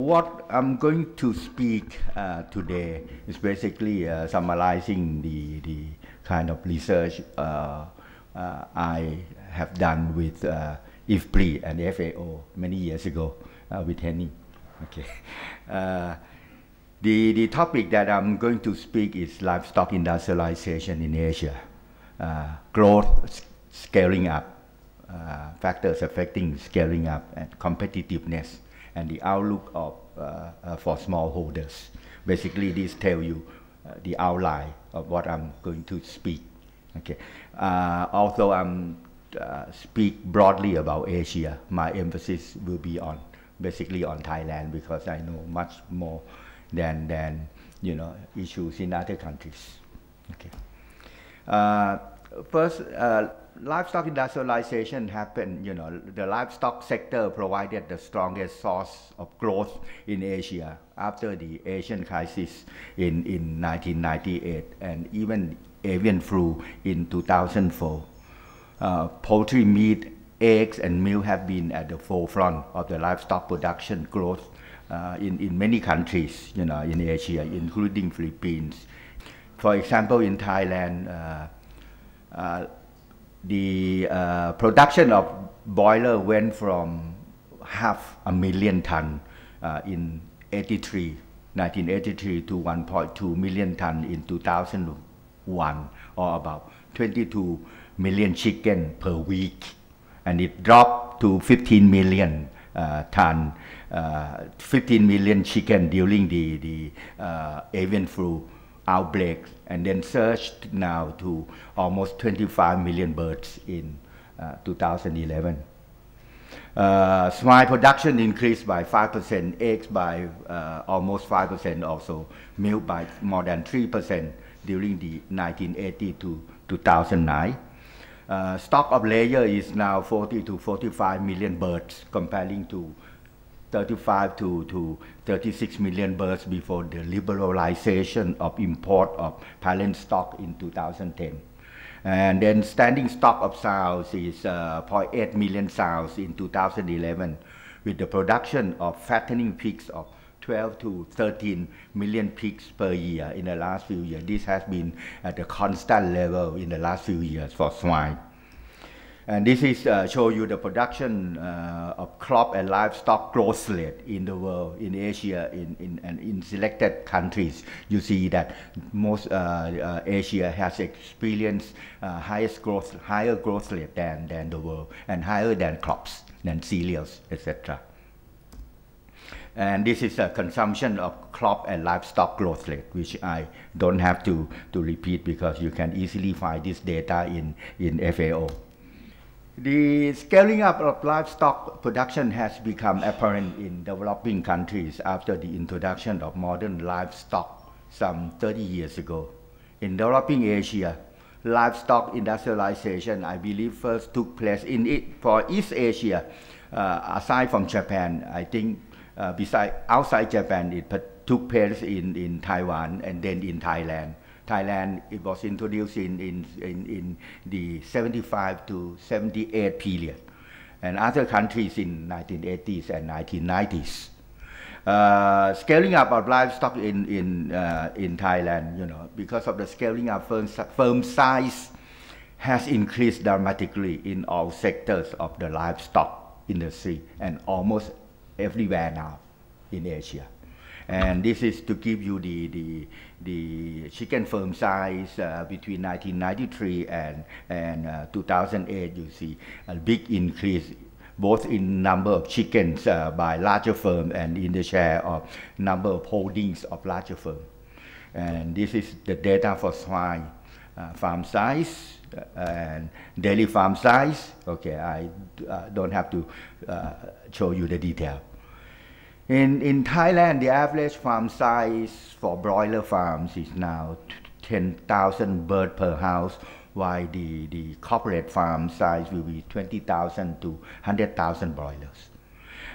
What I'm going to speak today is basically summarizing the kind of research I have done with IFPRI and FAO many years ago with Henning. Okay. The topic that I'm going to speak is livestock industrialization in Asia, growth, scaling up, factors affecting scaling up and competitiveness, and the outlook of, for smallholders. Basically, this tells you the outline of what I'm going to speak. Okay. Although I'm speak broadly about Asia, my emphasis will be on basically on Thailand because I know much more than issues in other countries. Okay. First, livestock industrialization happened. The livestock sector provided the strongest source of growth in Asia after the Asian crisis in 1998 and even avian flu in 2004. Poultry, meat, eggs, and milk have been at the forefront of the livestock production growth in many countries, in Asia, including Philippines. For example, in Thailand, the production of broiler went from 500,000 tons in 1983 to 1.2 million tons in 2001, or about 22 million chicken per week, and it dropped to 15 million 15 million chicken during the avian flu outbreak, and then surged now to almost 25 million birds in 2011. Swine production increased by 5%, eggs by almost 5%, also milk by more than 3% during the 1980 to 2009. Stock of layer is now 40 to 45 million birds, comparing to 35 to 36 million birds before the liberalization of import of parent stock in 2010. And then standing stock of sows is 0.8 million sows in 2011, with the production of fattening pigs of 12 to 13 million pigs per year in the last few years. This has been at a constant level in the last few years for swine. And this is show you the production of crop and livestock growth rate in the world, in Asia, and in selected countries. You see that most Asia has experienced higher growth rate than the world, and higher than crops, than cereals, etc. And this is a consumption of crop and livestock growth rate, which I don't have to repeat because you can easily find this data in FAO. The scaling up of livestock production has become apparent in developing countries after the introduction of modern livestock some 30 years ago. In developing Asia, livestock industrialization, I believe, first took place for East Asia, aside from Japan. I think outside Japan, it took place in Taiwan and then in Thailand. Thailand, it was introduced in the 75 to 78 period, and other countries in 1980s and 1990s. Scaling up of livestock in Thailand, because of the scaling up, firm size has increased dramatically in all sectors of the livestock industry and almost everywhere now in Asia. And this is to give you the chicken firm size between 1993 and 2008. You see a big increase both in number of chickens by larger firm and in the share of number of holdings of larger firm. And this is the data for swine farm size and dairy farm size. Okay, I don't have to show you the detail. In Thailand, the average farm size for broiler farms is now 10,000 birds per house, while the corporate farm size will be 20,000 to 100,000 broilers.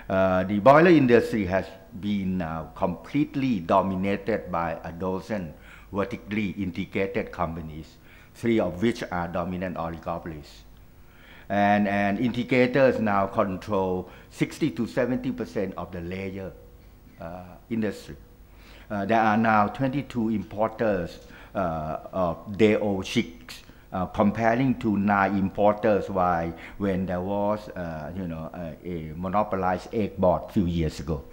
The broiler industry has been now completely dominated by a dozen vertically integrated companies, 3 of which are dominant oligopolies. And integrators now control 60 to 70% of the layer industry. There are now 22 importers of day-old chicks, comparing to 9 importers when there was a monopolized egg board a few years ago.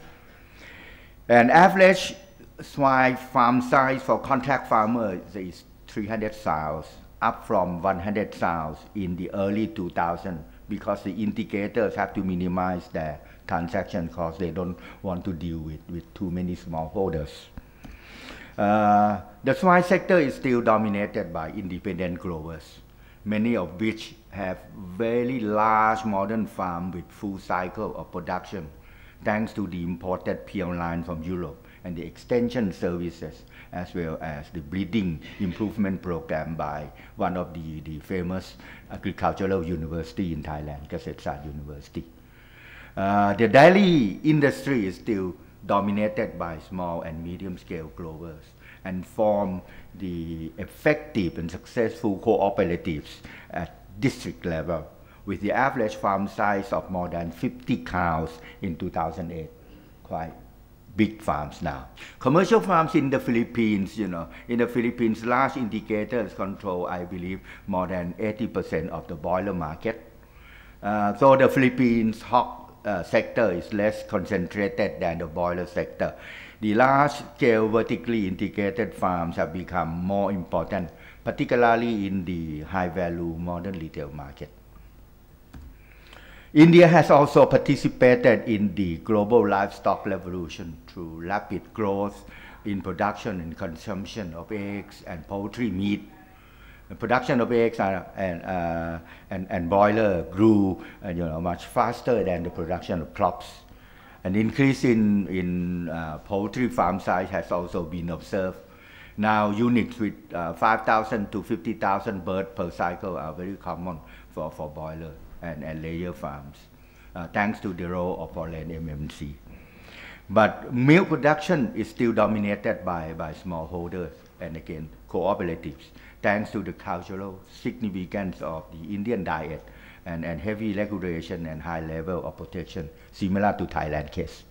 An average swine farm size for contract farmers is 300 sows, up from 100 sows in the early 2000s, because the integrators have to minimize their transaction costs. They don't want to deal with too many smallholders. The swine sector is still dominated by independent growers, many of which have very large modern farms with full cycle of production, thanks to the imported PL line from Europe and the extension services, as well as the breeding improvement program by one of the famous agricultural university in Thailand, Presideent University. The dairy industry is still dominated by small and medium-scale growers and form the effective and successful cooperatives at district level, with the average farm size of more than 50 cows in 2008, quite big farms now. Commercial farms in the Philippines, in the Philippines, large integrators control, I believe, more than 80% of the broiler market. So the Philippines hog sector is less concentrated than the broiler sector. The large-scale vertically integrated farms have become more important, particularly in the high-value modern retail market. India has also participated in the global livestock revolution through rapid growth in production and consumption of eggs and poultry meat. The production of eggs and broiler grew much faster than the production of crops. An increase in poultry farm size has also been observed. Now units with 5,000 to 50,000 birds per cycle are very common for broiler and layer farms, thanks to the role of foreign MMC. But milk production is still dominated by smallholders and again cooperatives, thanks to the cultural significance of the Indian diet and heavy regulation and high level of protection, similar to Thai case.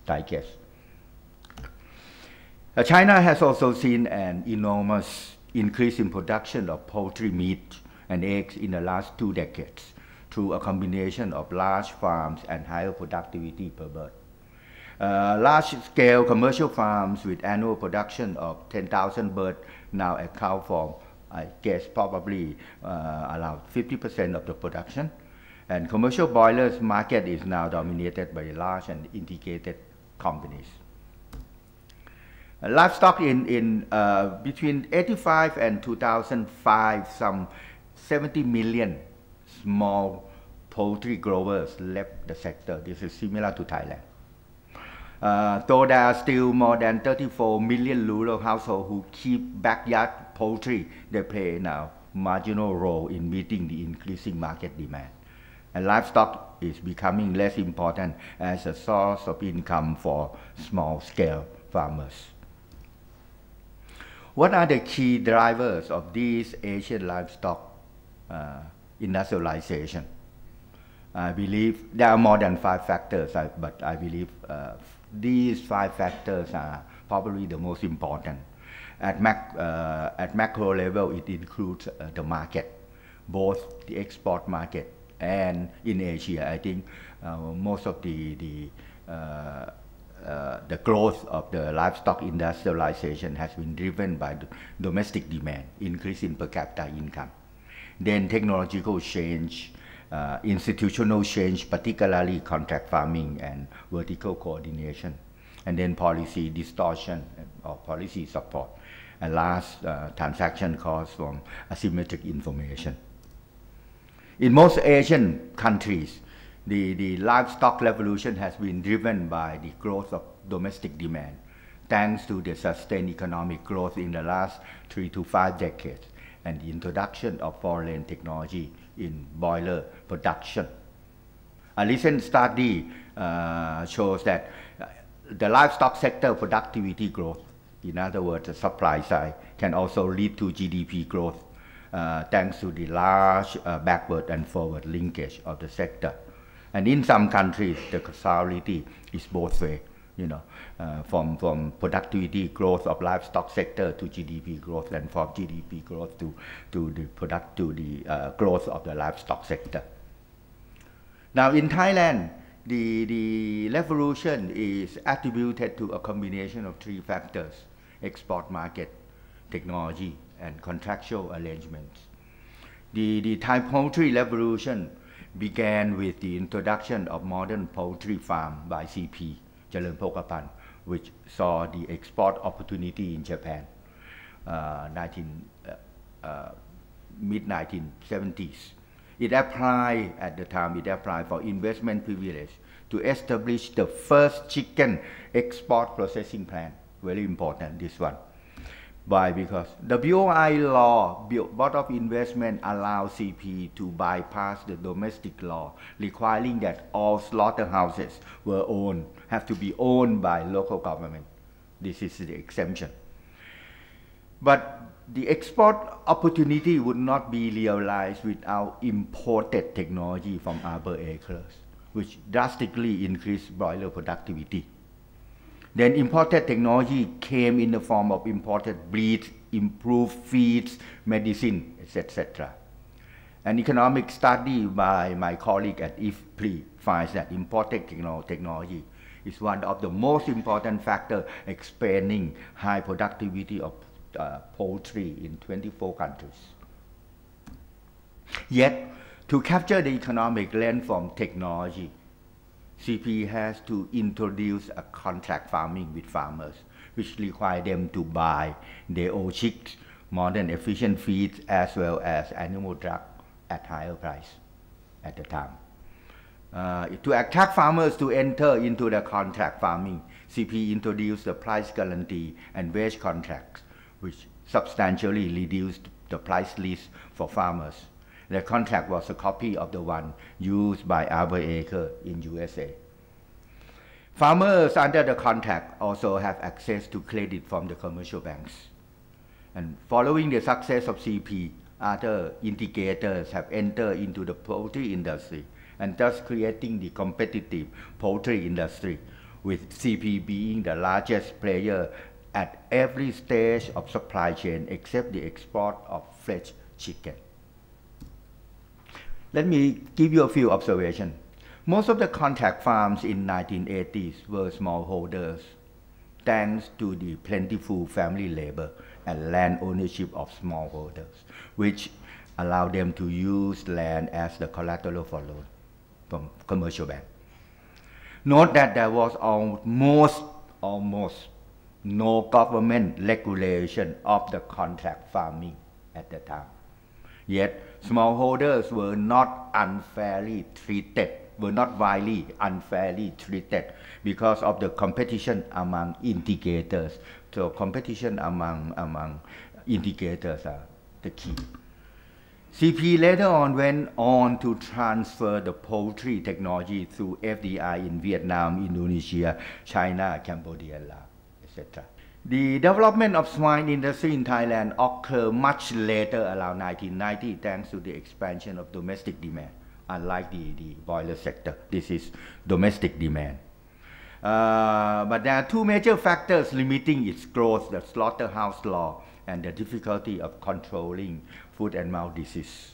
China has also seen an enormous increase in production of poultry meat and eggs in the last 2 decades through a combination of large farms and higher productivity per bird. Large-scale commercial farms with annual production of 10,000 birds now account for, I guess, probably around 50% of the production. And commercial broilers market is now dominated by large and integrated companies. Livestock in between 85 and 2005, some 70 million small poultry growers left the sector. This is similar to Thailand. Though there are still more than 34 million rural households who keep backyard poultry, they play now marginal role in meeting the increasing market demand. And livestock is becoming less important as a source of income for small-scale farmers. What are the key drivers of this Asian livestock industrialization? I believe there are more than 5 factors, but I believe these 5 factors are probably the most important. At macro level, it includes the market, both the export market and in Asia. I think most of the growth of the livestock industrialization has been driven by the domestic demand, increase in per capita income. Then technological change, institutional change, particularly contract farming and vertical coordination, and then policy distortion or policy support, and last, transaction costs from asymmetric information. In most Asian countries, the livestock revolution has been driven by the growth of domestic demand, thanks to the sustained economic growth in the last 3 to 5 decades, and the introduction of foreign technology in broiler production. A recent study shows that the livestock sector productivity growth, in other words, the supply side, can also lead to GDP growth, thanks to the large backward and forward linkage of the sector. And in some countries, the causality is both ways. from productivity growth of livestock sector to GDP growth, and from GDP growth to the growth of the livestock sector. Now in Thailand, the revolution is attributed to a combination of three factors: export market, technology, and contractual arrangements. The Thai poultry revolution began with the introduction of modern poultry farm by CP, Jalern Pokapan, which saw the export opportunity in Japan, mid-1970s. It applied for investment privilege to establish the first chicken export processing plant. Very important, this one. Why? Because the BOI law, Board of Investment, allows CP to bypass the domestic law, requiring that all slaughterhouses have to be owned by local government. This is the exemption. But the export opportunity would not be realized without imported technology from other acres, which drastically increased broiler productivity. Then imported technology came in the form of imported breeds, improved feeds, medicine, etc. An economic study by my colleague at IFPRI finds that imported technology is one of the most important factors explaining high productivity of poultry in 24 countries. Yet, to capture the economic gain from technology, CP has to introduce a contract farming with farmers, which require them to buy their own chicks, modern efficient feeds, as well as animal drug at higher price at the time. To attract farmers to enter into the contract farming, CP introduced the price guarantee and wage contracts, which substantially reduced the price list for farmers. The contract was a copy of the one used by Acre in USA. Farmers under the contract also have access to credit from the commercial banks. And following the success of CP, other integrators have entered into the poultry industry, and thus creating the competitive poultry industry, with CP being the largest player at every stage of supply chain except the export of fresh chicken. Let me give you a few observations. Most of the contract farms in 1980s were smallholders, thanks to the plentiful family labor and land ownership of smallholders, which allowed them to use land as the collateral for loan from commercial bank. Note that there was almost no government regulation of the contract farming at the time. Yet, smallholders were not widely unfairly treated because of the competition among integrators. So competition among integrators are the key. CP later on went on to transfer the poultry technology through FDI in Vietnam, Indonesia, China, Cambodia, Laos, etc. The development of swine industry in Thailand occurred much later, around 1990, thanks to the expansion of domestic demand. Unlike the broiler sector, this is domestic demand. But there are two major factors limiting its growth: the slaughterhouse law and the difficulty of controlling foot and mouth disease.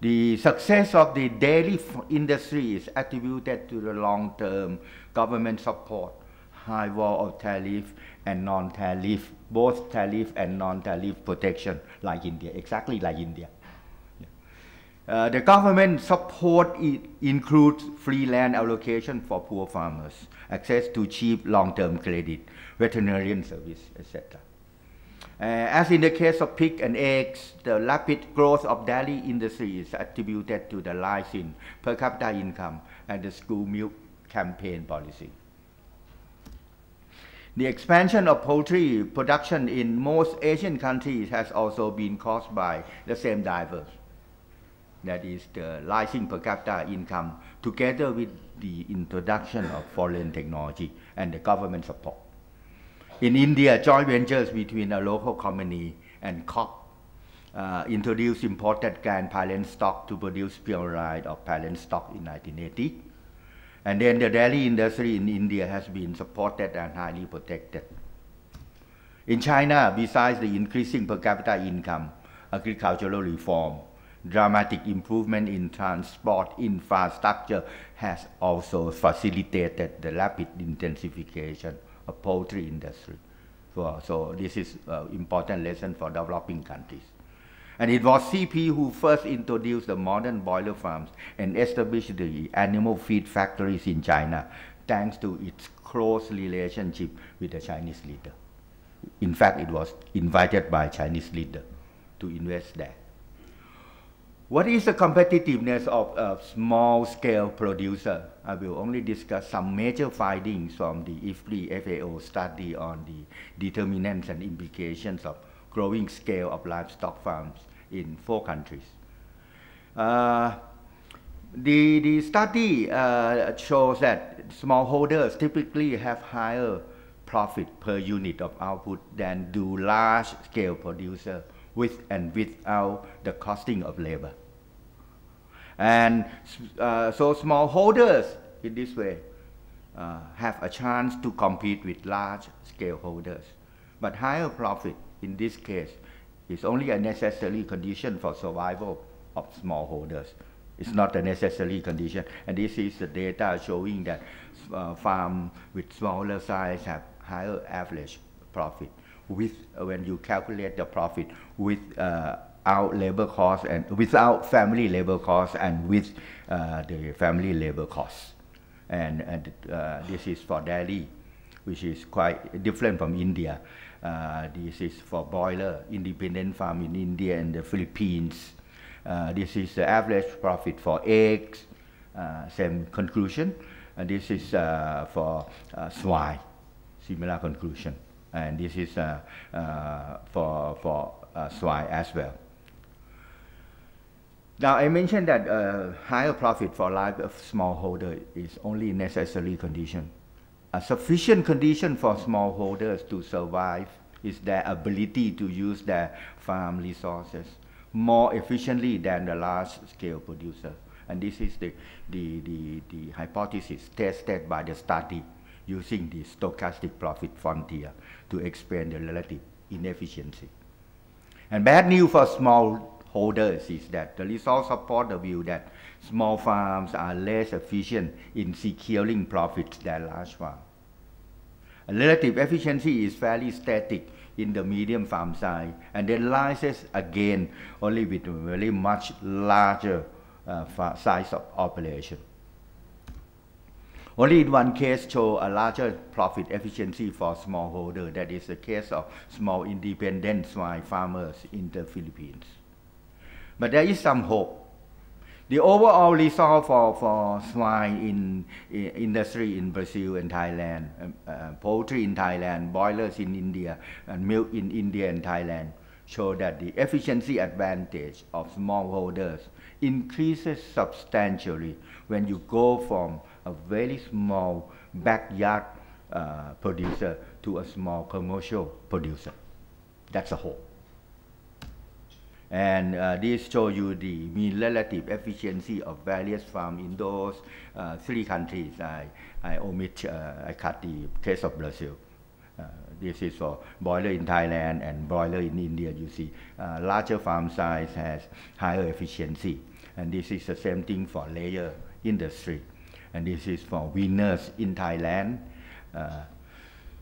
The success of the dairy industry is attributed to the long-term government support, high wall of tariff and non-tariff, both tariff and non-tariff protection, like India, exactly like India. The government support includes free land allocation for poor farmers, access to cheap long-term credit, veterinarian service, etc. As in the case of pig and eggs, the rapid growth of dairy industry is attributed to the rise in per capita income and the school milk campaign policy. The expansion of poultry production in most Asian countries has also been caused by the same drivers. That is the rising per capita income together with the introduction of foreign technology and the government support. In India, joint ventures between a local company and COP introduced imported grandparent stock to produce pure line of parent stock in 1980. And then the dairy industry in India has been supported and highly protected. In China, besides the increasing per capita income, agricultural reform, dramatic improvement in transport infrastructure has also facilitated the rapid intensification of poultry industry. So this is an important lesson for developing countries. And it was CP who first introduced the modern boiler farms and established the animal feed factories in China, thanks to its close relationship with the Chinese leader. In fact, it was invited by Chinese leader to invest there. What is the competitiveness of a small-scale producer? I will only discuss some major findings from the IFPRI FAO study on the determinants and implications of growing scale of livestock farms in 4 countries. The study shows that smallholders typically have higher profit per unit of output than do large-scale producers with and without the costing of labor. And so smallholders in this way have a chance to compete with large-scale holders. But higher profit in this case is only a necessary condition for survival of smallholders. It's not a necessary condition. And this is the data showing that farms with smaller size have higher average profit when you calculate the profit without labor costs and without family labor costs and with the family labor costs. And this is for dairy, which is quite different from India. This is for broiler, independent farm in India and the Philippines. This is the average profit for eggs, same conclusion. And this is for swine, similar conclusion. And this is for swine as well. Now I mentioned that higher profit for smallholder is only necessary condition. A sufficient condition for smallholders to survive is their ability to use their farm resources more efficiently than the large-scale producer. And this is the hypothesis tested by the study using the stochastic profit frontier to explain the relative inefficiency. And bad news for smallholders is that the results support the view that small farms are less efficient in securing profits than large farms. Relative efficiency is fairly static in the medium farm size and then rises again only with a very much larger size of operation. Only in one case show a larger profit efficiency for smallholder. That is the case of small independent swine farmers in the Philippines. But there is some hope. The overall result for swine industry in Brazil and Thailand, poultry in Thailand, boilers in India, and milk in India and Thailand show that the efficiency advantage of smallholders increases substantially when you go from a very small backyard producer to a small commercial producer. That's a hope. And this shows you the mean relative efficiency of various farms in those 3 countries. I cut the case of Brazil. This is for broiler in Thailand and broiler in India. You see, larger farm size has higher efficiency. And this is the same thing for layer industry. And this is for winners in Thailand.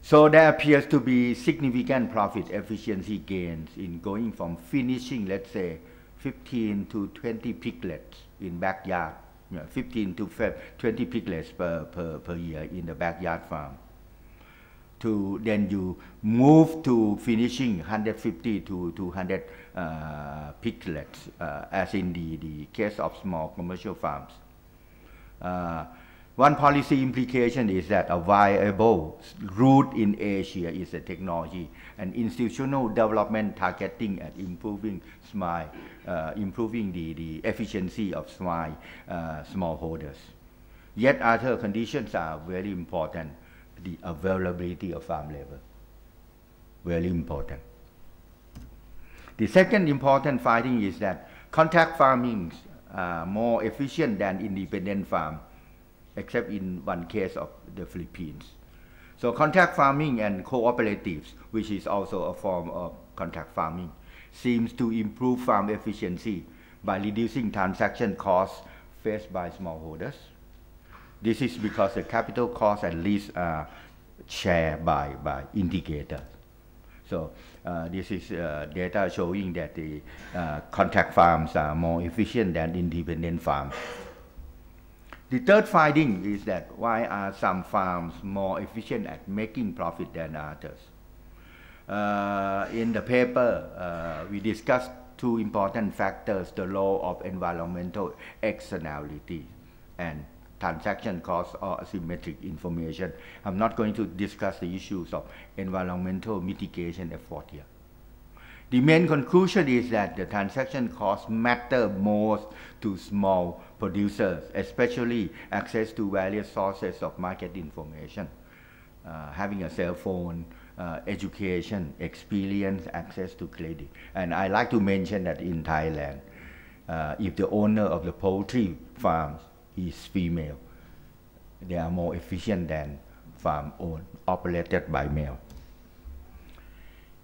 So there appears to be significant profit efficiency gains in going from finishing, let's say, 15 to 20 piglets in backyard, 15 to 20 piglets per year in the backyard farm. To then you move to finishing 150 to 200 piglets, as in the case of small commercial farms. One policy implication is that a viable route in Asia is a technology and institutional development targeting at improving the efficiency of swine smallholders. Yet other conditions are very important. The availability of farm labor, very important. The second important finding is that contract farming are more efficient than independent farm except in one case of the Philippines. So contract farming and cooperatives, which is also a form of contract farming, seems to improve farm efficiency by reducing transaction costs faced by smallholders. This is because the capital costs and risk are shared by indicators. So this is data showing that the contract farms are more efficient than independent farms. The third finding is that why are some farms more efficient at making profit than others? In the paper, we discussed two important factors, the role of environmental externality and transaction costs or asymmetric information. I'm not going to discuss the issues of environmental mitigation effort here. The main conclusion is that the transaction costs matter most to small producers, especially access to various sources of market information, having a cell phone, education, experience, access to credit. And I like to mention that in Thailand, if the owner of the poultry farms is female, they are more efficient than farm owned, operated by male.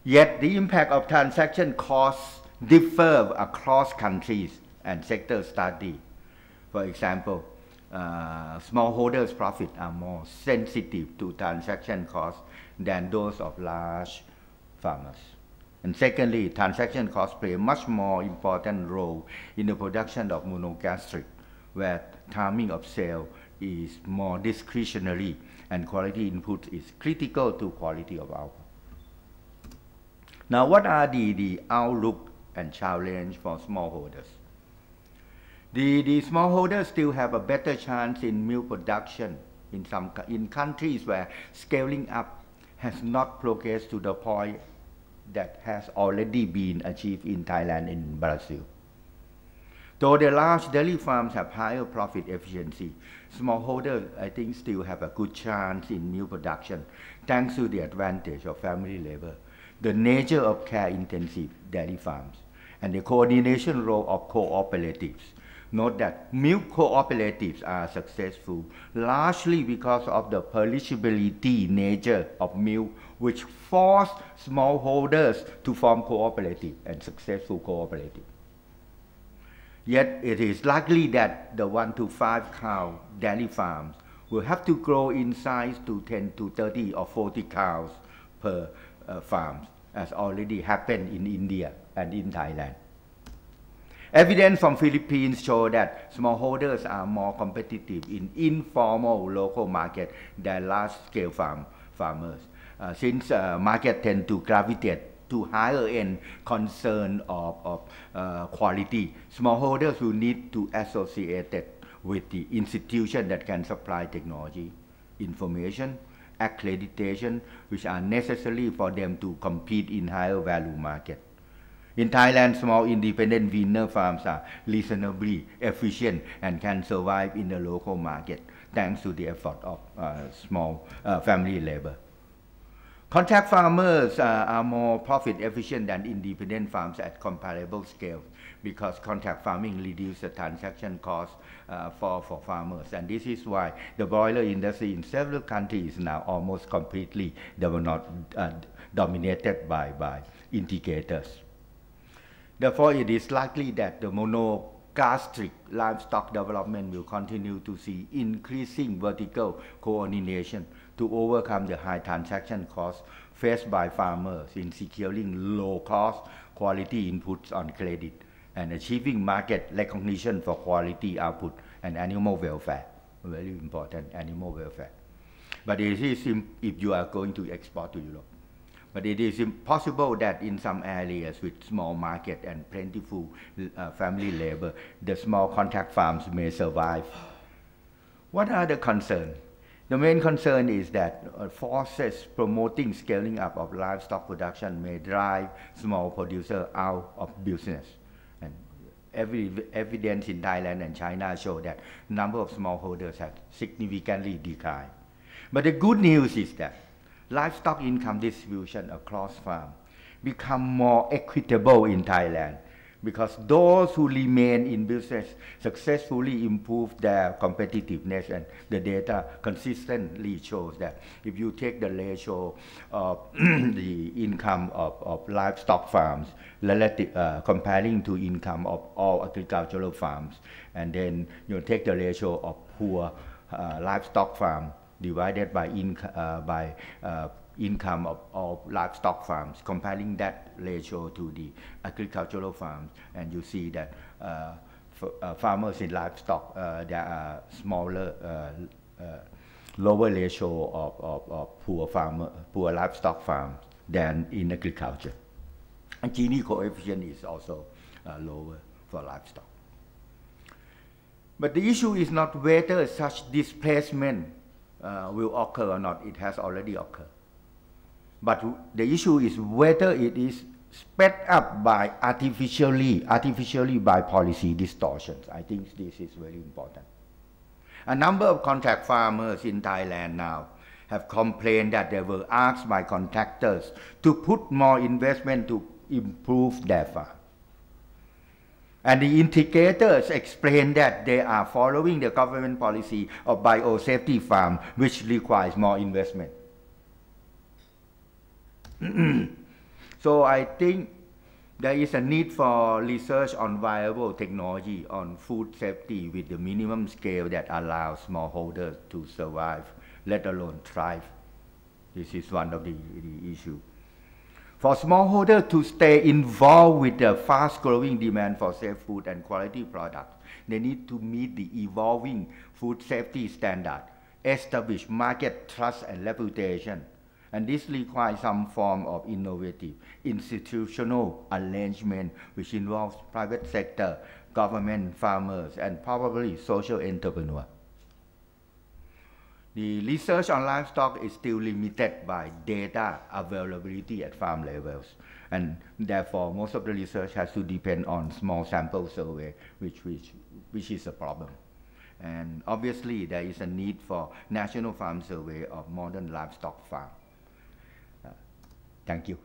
Yet the impact of transaction costs differ across countries and sector study. For example, smallholders' profits are more sensitive to transaction costs than those of large farmers. And secondly, transaction costs play a much more important role in the production of monogastric, where timing of sale is more discretionary and quality input is critical to quality of output. Now, what are the outlook and challenge for smallholders? The smallholders still have a better chance in milk production in countries where scaling up has not progressed to the point that has already been achieved in Thailand and Brazil. Though the large dairy farms have higher profit efficiency, smallholders, I think, still have a good chance in milk production thanks to the advantage of family labor, the nature of care-intensive dairy farms, and the coordination role of cooperatives. Note that milk cooperatives are successful largely because of the perishability nature of milk, which force smallholders to form cooperative and successful cooperative. Yet it is likely that the 1 to 5 cow dairy farms will have to grow in size to 10 to 30 or 40 cows per farm, as already happened in India and in Thailand. Evidence from Philippines show that smallholders are more competitive in informal local market than large-scale farmers, since market tend to gravitate to higher-end concern of quality. Smallholders will need to associate it with the institution that can supply technology, information, accreditation, which are necessary for them to compete in higher value market. In Thailand, small independent winner farms are reasonably efficient and can survive in the local market thanks to the effort of small family labor. Contract farmers are more profit efficient than independent farms at comparable scale because contract farming reduces the transaction costs for farmers. And this is why the broiler industry in several countries is now almost completely dominated by indicators. Therefore, it is likely that the monogastric livestock development will continue to see increasing vertical coordination to overcome the high transaction costs faced by farmers in securing low-cost quality inputs on credit and achieving market recognition for quality output and animal welfare. Very important, animal welfare. But it is if you are going to export to Europe. But it is possible that in some areas with small market and plentiful family labor, the small contract farms may survive. What are the concerns? The main concern is that forces promoting scaling up of livestock production may drive small producers out of business. And every evidence in Thailand and China show that number of smallholders have significantly declined. But the good news is that livestock income distribution across farms become more equitable in Thailand because those who remain in business successfully improve their competitiveness, and the data consistently shows that if you take the ratio of the income of livestock farms relative, comparing to income of all agricultural farms, and then you take the ratio of poor livestock farm divided by income of all livestock farms, comparing that ratio to the agricultural farms, and you see that farmers in livestock, there are smaller, lower ratio of poor livestock farms than in agriculture. And Gini coefficient is also lower for livestock. But the issue is not whether such displacement will occur or not. It has already occurred. But the issue is whether it is sped up by artificially by policy distortions. I think this is very important. A number of contract farmers in Thailand now have complained that they were asked by contractors to put more investment to improve their farm. And the indicators explain that they are following the government policy of biosafety farm, which requires more investment. So I think there is a need for research on viable technology on food safety with the minimum scale that allows smallholders to survive, let alone thrive. This is one of the issues. For smallholders to stay involved with the fast-growing demand for safe food and quality products, they need to meet the evolving food safety standard, establish market trust and reputation, and this requires some form of innovative institutional arrangement which involves private sector, government, farmers, and probably social entrepreneurs. The research on livestock is still limited by data availability at farm levels, and therefore most of the research has to depend on small sample survey, which is a problem. And obviously there is a need for national farm survey of modern livestock farm. Thank you.